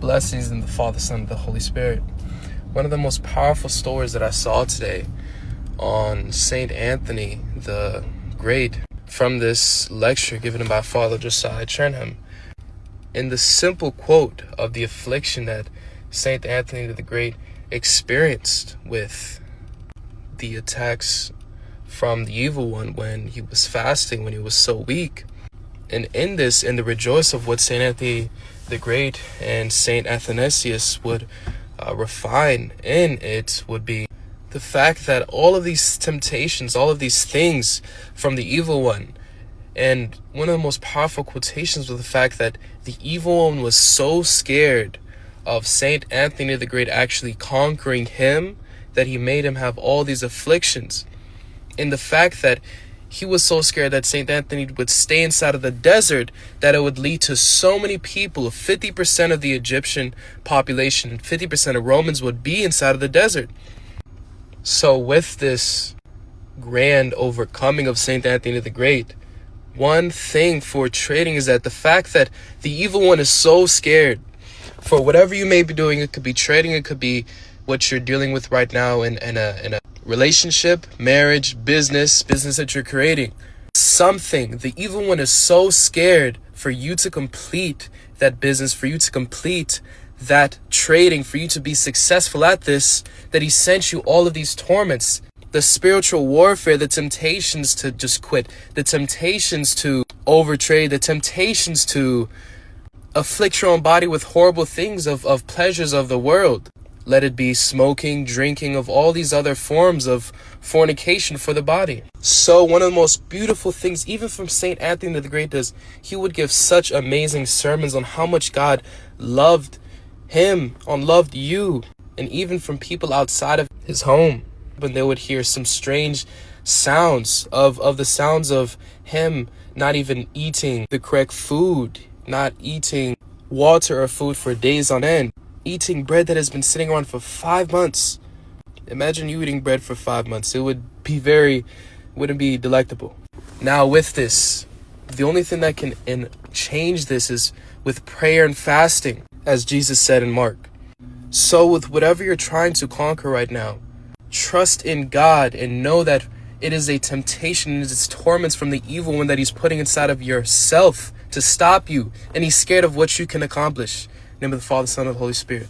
Blessings in the Father, Son, and the Holy Spirit. One of the most powerful stories that I saw today on Saint Anthony the Great from this lecture given by Father Josiah Trenham. In the simple quote of the affliction that Saint Anthony the Great experienced with the attacks from the evil one when he was fasting, when he was so weak. And in the rejoice of what Saint Anthony the Great and Saint Athanasius would refine in it would be the fact that all of these temptations, all of these things from the evil one, and one of the most powerful quotations was the fact that the evil one was so scared of Saint Anthony the Great actually conquering him that he made him have all these afflictions. And the fact that he was so scared that Saint Anthony would stay inside of the desert that it would lead to so many people, 50% of the Egyptian population and 50% of Romans would be inside of the desert. So with this grand overcoming of Saint Anthony the Great, one thing for trading is that the fact that the evil one is so scared for whatever you may be doing, it could be trading, it could be what you're dealing with right now in a relationship, marriage, business that you're creating. Something, the evil one is so scared for you to complete that business, for you to complete that trading, for you to be successful at this, that he sent you all of these torments, the spiritual warfare, the temptations to just quit, the temptations to overtrade, the temptations to afflict your own body with horrible things of pleasures of the world. Let it be smoking, drinking, of all these other forms of fornication for the body. So one of the most beautiful things, even from Saint Anthony the Great, is he would give such amazing sermons on how much God loved him, loved you, and even from people outside of his home, when they would hear some strange sounds of the sounds of him not even eating the correct food, not eating water or food for days on end, eating bread that has been sitting around for 5 months. Imagine you eating bread for 5 months. It would be wouldn't be delectable. Now with this, the only thing that can change this is with prayer and fasting, as Jesus said in Mark. So with whatever you're trying to conquer right now, trust in God and know that it is a temptation and it's torments from the evil one that he's putting inside of yourself to stop you. And he's scared of what you can accomplish. In the name of the Father, Son, and the Holy Spirit.